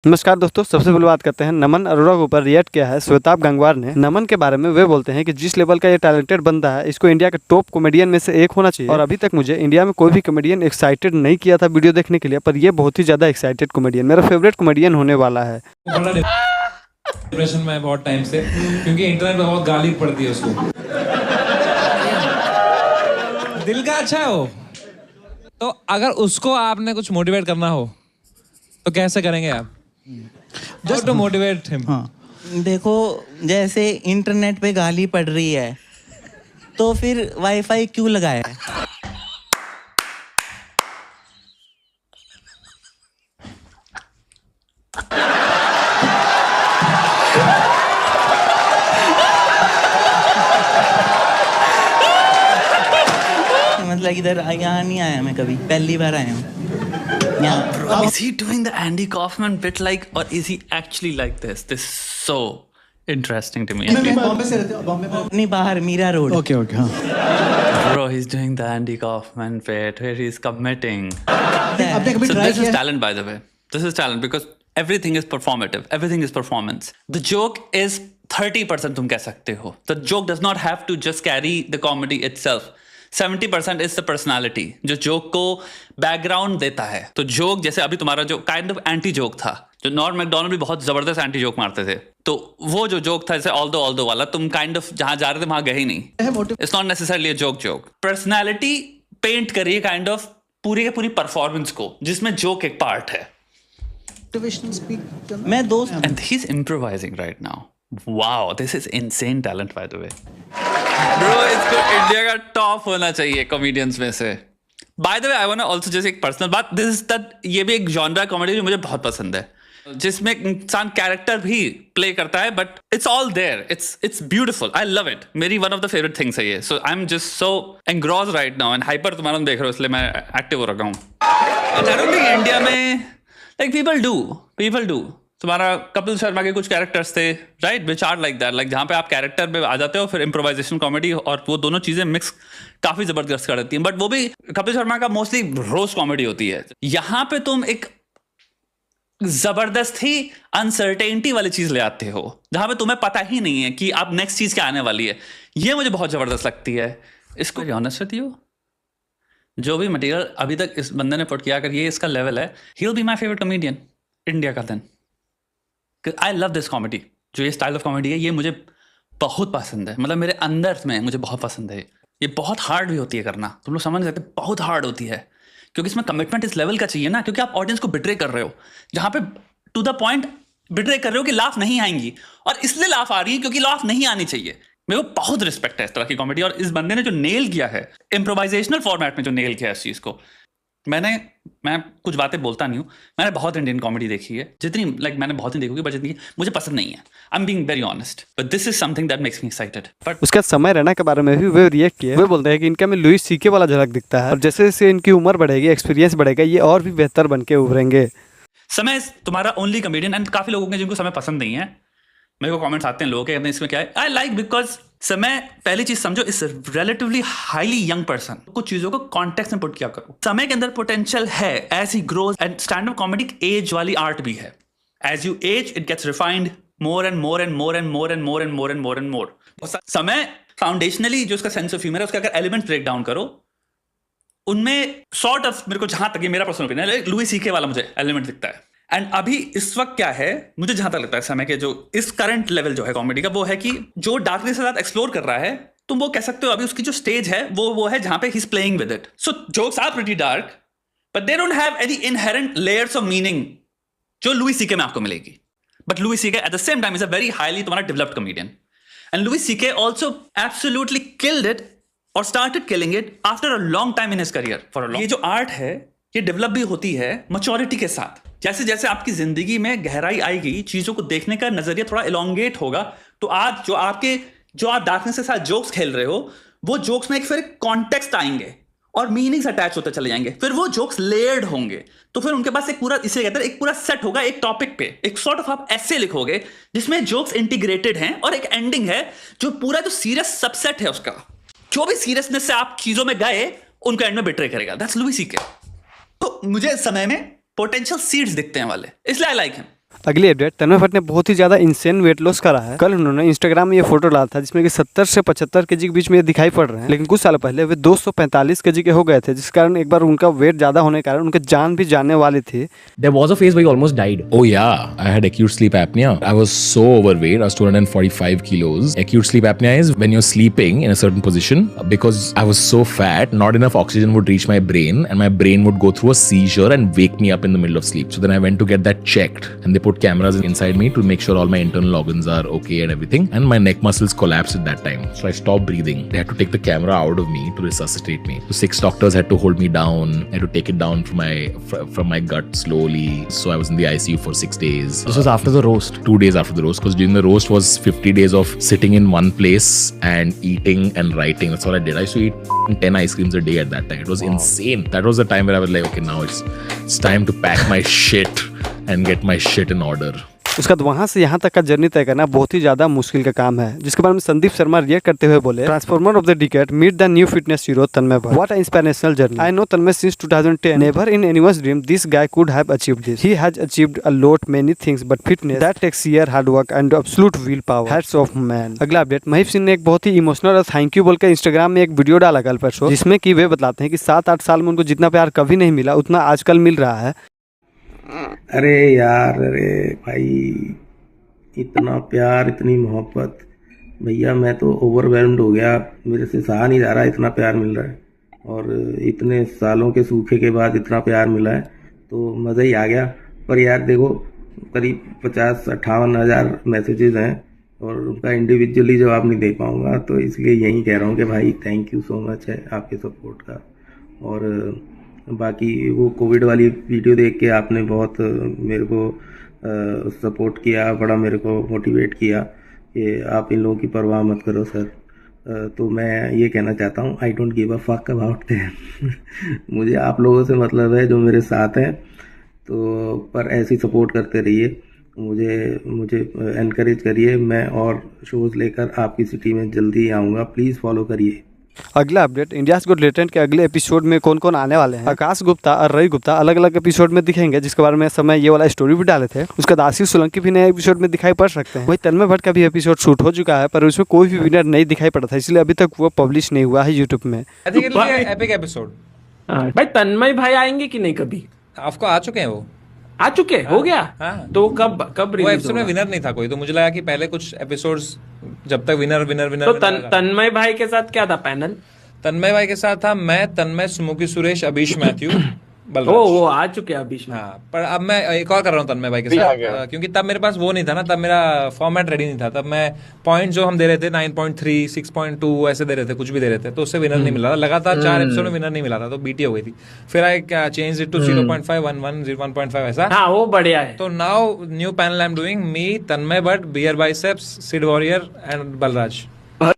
नमस्कार दोस्तों, सबसे पहले बात करते हैं नमन अरोड़ा के ऊपर रिएक्ट किया है श्वेताब गंगवार ने। नमन के बारे में वे बोलते हैं कि जिस लेवल का ये टैलेंटेड बंदा है, इसको इंडिया के टॉप कॉमेडियन में से एक होना चाहिए। और अभी तक मुझे इंडिया में कोई भी कॉमेडियन एक्साइटेड नहीं किया था वीडियो देखने के लिए, पर ये बहुत ही ज्यादा एक्साइटेड कॉमेडियन, मेरा फेवरेट कॉमेडियन होने वाला है। बड़ा डिप्रेशन में है बहुत टाइम से, क्योंकि इंटरनेट पे बहुत गाली पड़ती है उसको। दिल का अच्छा है वो, तो अगर उसको आपने कुछ मोटिवेट करना हो तो कैसे करेंगे आप? Just to motivate him. देखो, जैसे इंटरनेट पे गाली पड़ रही है तो फिर वाईफाई क्यों लगाया है? मतलब इधर यहाँ नहीं आया मैं कभी, पहली बार आया हूँ। Is he doing the Andy Kaufman bit like, or is he actually like this? This is so interesting to me. Bombay से रहते हो? बॉम्बे में? नहीं, बाहर मीरा रोड। ओके ओके, हाँ। Bro, he's doing the Andy Kaufman bit where he's committing. आपने कभी So try this is किया? talent, by the way. This is talent because everything is performative. Everything is performance. The joke is 30% तुम कह सकते हो. The joke does not have to just carry the comedy itself. 70% is the personality, जो joke को background देता है। तो joke जैसे अभी तुम्हारा जो काइंड ऑफ एंटी जोक था, जो नॉर्म मैकडोनाल्ड भी बहुत जबरदस्त एंटी जोक मारते थे, तो वो जो जोक था जैसे ऑल दो वाला, तुम काइंड ऑफ जहां जा रहे थे वहां गए ही नहीं। It's not necessarily joke. Personality paint करिए काइंड ऑफ पूरी के पूरी परफॉर्मेंस को, जिसमें जोक एक पार्ट है। मोटिवेशनल स्पीक मैं दोस्त and he is improvising right now. Wow, this is insane talent by the way. Bro, इसको इंडिया का टॉप होना चाहिए कॉमेडियंस में से। By the way, I want also जैसे एक पर्सनल बात, दिस इज दैट ये भी एक जॉनरा कॉमेडी जो मुझे बहुत पसंद है, जिसमें इंसान कैरेक्टर भी प्ले करता है, but it's all there, it's beautiful, I love it. मेरी one of the favourite things है ये। So I am just so engrossed right now and hyper तुम्हारा देख रहे हो, इसलिए मैं एक्टिव हो रखा हूँ। आई डोंट थिंक इंडिया में लाइक पीपल डू तुम्हारा कपिल शर्मा के कुछ कैरेक्टर्स थे right, which are like that, like जहाँ पे आप कैरेक्टर पे आ जाते हो, फिर इम्प्रोवाइजेशन कॉमेडी, और वो दोनों चीजें मिक्स काफी जबरदस्त कर देती हैं। बट वो भी कपिल शर्मा का मोस्टली रोज कॉमेडी होती है। यहाँ पे तुम एक जबरदस्त ही अनसर्टेनिटी वाली चीज ले आते हो, जहां पे तुम्हें पता ही नहीं है कि अब नेक्स्ट चीज क्या आने वाली है। ये मुझे बहुत जबरदस्त लगती है। इसको ऑनेस्ट विद यू, जो भी मटेरियल अभी तक इस बंदे ने पुट किया, अगर ये इसका लेवल है, he will be my favourite comedian India का then. I love this comedy. जो ये स्टाइल ऑफ कॉमेडी है, ये मुझे बहुत पसंद है। मतलब मेरे अंदर में मुझे बहुत पसंद है। ये बहुत हार्ड भी होती है करना, तुम लोग समझ सकते, बहुत हार्ड होती है, क्योंकि इसमें कमिटमेंट इस लेवल का चाहिए ना, क्योंकि आप ऑडियंस को बिट्रे कर रहे हो, जहां पे टू द पॉइंट बिट्रे कर रहे हो कि लाफ नहीं आएंगी, और इसलिए लाफ आ रही है क्योंकि लाफ नहीं आनी चाहिए। मेरे को बहुत रिस्पेक्ट है इस तरह की कॉमेडी, और इस बंदे ने जो नेल किया है इम्प्रोवाइजेशनल फॉर्मेट में, जो नेल किया है इस चीज को। मैं कुछ बातें बोलता नहीं हूँ, मैंने बहुत इंडियन कॉमेडी देखी है, जितनी मैंने बहुत नहीं देखी, बट जितनी मुझे पसंद नहीं है। I am being very honest, but this is something that makes me excited. But उसका समय रैना के बारे में भी वे रिएक्ट किए। वे बोलते हैं कि इनका में लुइस सीके वाला झलक दिखता है, और जैसे जैसे इनकी उम्र बढ़ेगी, एक्सपीरियंस बढ़ेगा, ये और भी बेहतर बन के उभरेंगे। समय तुम्हारा ओनली कॉमेडियन, एंड काफी लोगों के जिनको समय पसंद नहीं है, मेरे को कमेंट्स आते हैं लोगों के, कहते हैं इसमें क्या है। आई लाइक बिकॉज समय, पहली चीज समझो, इस रिलेटिवली हाईली यंग पर्सन, कुछ चीजों को कॉन्टेक्स्ट में पुट किया करो। समय के अंदर पोटेंशियल है, as he grows, and stand up comedy age वाली आर्ट भी है। As you age, it gets refined more and more and more and more and more and more and more and more. समय foundationally जो उसका sense of humour है, उसका अगर element break down करो, उनमें सॉर्ट ऑफ, मेरे को जहां तक, ये मेरा पर्सनल ओपिनियन है, लुई सीके वाला मुझे एलिमेंट दिखता है। एंड अभी इस वक्त क्या है, मुझे जहां तक लगता है समय के जो इस करंट लेवल जो है कॉमेडी का, वो है कि जो डार्कनेस के साथ एक्सप्लोर कर रहा है, तुम वो कह सकते हो अभी उसकी जो स्टेज है वो है जहां पे he is playing with it. So jokes are pretty dark, but they don't have any inherent layers of meaning जो लुई सीके में आपको मिलेगी। But Louis CK at the same time is a very highly तुम्हारा developed comedian, and Louis CK also absolutely killed it, और started killing it after a long time in his career. ये जो art है, ये develop भी होती है maturity के साथ। जैसे जैसे आपकी जिंदगी में गहराई आएगी, चीजों को देखने का नजरिया थोड़ा इलोंगेट होगा, तो आज जो आप डार्कनेस के साथ जोक्स खेल रहे हो, वो जोक्स में एक फिर कॉन्टेक्स्ट आएंगे और मीनिंग्स अटैच होते चले जाएंगे, फिर वो जोक्स लेयर्ड होंगे, तो फिर उनके पास एक पूरा, इसे कहते हैं एक पूरा सेट होगा एक टॉपिक पे, एक सॉर्ट ऑफ आप ऐसे लिखोगे जिसमें जोक्स इंटीग्रेटेड हैं, और एक एंडिंग है जो पूरा जो सीरियस सबसेट है उसका, जो भी सीरियसनेस से आप चीजों में गए, उनको एंड में बिट्रे करेगा। That's Louis CK. तो मुझे समय में पोटेंशियल सीड्स दिखते हैं वाले, इसलिए आई लाइक हिम। अगली अपडेट, तन्मय भट्ट ने बहुत ही ज्यादा इंसेन वेट लॉस करा है। कल उन्होंने इंस्टाग्राम में ये फोटो डाला था जिसमें कि 70 से 75 केजी के बीच में ये दिखाई पड़ रहे हैं, लेकिन कुछ साल पहले वे 245 केजी के हो गए थे, जिस कारण एक बार उनका वेट ज्यादा होने के कारण उनके जान भी जाने वाली थी। There was a phase where he almost died. Oh yeah, I had acute sleep apnea. I was so overweight. I was 245 kilos. Acute sleep apnea is when you're sleeping in a certain position because I was so fat, not enough oxygen would reach my brain and my brain would go through a seizure and wake me up in the middle of sleep. So then I went to get that checked and they put cameras inside me to make sure all my internal organs are okay and everything, and my neck muscles collapsed at that time, so I stopped breathing. They had to take the camera out of me to resuscitate me. So 6 doctors had to hold me down. I had to take it down from my gut slowly. So I was in the ICU for 6 days. This was after the roast. 2 days after the roast, because during the roast was 50 days of sitting in one place and eating and writing. That's all I did. I used to eat 10 ice creams a day at that time. It was insane. That was the time where I was like, okay, now it's time to pack my shit and get my shit in order. उसके बाद वहां से यहाँ तक का journey तय करना बहुत ही ज्यादा मुश्किल का काम है, जिसके बारे में संदीप शर्मा रिएक्ट करते हुए बोले, transformer of the decade, meet the new fitness hero Tanmay Bhat, what a inspirational journey, I know Tanmay since 2010, never in anyone's dream this guy could have achieved this, he has achieved a lot many things but fitness that takes year hard work and absolute will power, hats off man. अगला update, Maheep Singh ने एक बहुत ही emotional और thank you बोलकर Instagram में एक video डाला कल परसों, जिसमें कि वे बताते हैं कि 7-8 साल में उनको जितना प्यार कभी नहीं मिला उतना आजकल मिल रहा है। अरे यार, अरे भाई, इतना प्यार, इतनी मोहब्बत, भैया मैं तो ओवरवेल्म्ड हो गया, मेरे से सहा नहीं जा रहा, इतना प्यार मिल रहा है। और इतने सालों के सूखे के बाद इतना प्यार मिला है तो मज़ा ही आ गया। पर यार देखो, करीब 50-58 हज़ार मैसेजेस हैं और उनका इंडिविजुअली जवाब नहीं दे पाऊँगा, तो इसलिए यही कह रहा हूँ कि भाई थैंक यू सो मच है आपके सपोर्ट का। और बाकी वो कोविड वाली वीडियो देख के आपने बहुत मेरे को सपोर्ट किया, बड़ा मेरे को मोटिवेट किया कि आप इन लोगों की परवाह मत करो सर। तो मैं ये कहना चाहता हूँ, I don't give a fuck about them. मुझे आप लोगों से मतलब है जो मेरे साथ हैं, तो पर ऐसी सपोर्ट करते रहिए, मुझे एनकरेज करिए। मैं और शोज़ लेकर आपकी सिटी में जल्दी आऊँगा, प्लीज़ फॉलो करिए। अगला अपडेट, इंडियाज गॉट टैलेंट के अगले एपिसोड में कौन कौन आने वाले हैं। आकाश गुप्ता और रवि गुप्ता अलग अलग एपिसोड में दिखेंगे, जिसके बारे में समय ये वाला स्टोरी भी डाले थे। उसके बाद आशीष सोलंकी भी नए एपिसोड में दिखाई पड़ सकते हैं। वही तन्मय भट्ट का भी एपिसोड शूट हो चुका है, पर उसमें कोई भी विनर नहीं दिखाई पड़ा था, इसलिए अभी तक वो पब्लिश नहीं हुआ है यूट्यूब में। I think it will be epic episode. भाई तन्मय भाई आएंगे कि नहीं कभी? आपको आ चुके हैं, वो आ चुके हो गया। हाँ। तो कब वो रिलीज एपिसोड में विनर नहीं था कोई, तो मुझे लगा कि पहले कुछ एपिसोड्स जब तक विनर तो तन्मय भाई के साथ क्या था पैनल? तन्मय भाई के साथ था मैं, तन्मय, सुमुखी सुरेश, अभीश मैथ्यू, बलराज। वो आ चुके हैं अभीश में। हाँ, पर अब मैं एक और कर रहा हूँ तन्मय भाई के साथ, क्योंकि तब मेरे पास वो नहीं था ना, तब मेरा फॉर्मेट रेडी नहीं था। तब मैं पॉइंट जो हम दे रहे थे 9.3, 6.2 ऐसे दे रहे थे, कुछ भी दे रहे थे, तो उससे विनर नहीं मिला था। लगातार 4 एपिसोड में विनर नहीं मिला था, तो बीटी हो गई थी। फिर आई चेंज इट टू 0.5, 1, 1.5 ऐसा। हाँ, वो बढ़िया है। तो now new panel I am doing, me, Tanmay Bhat, Beer Biceps, Sid Warrior and Balraj.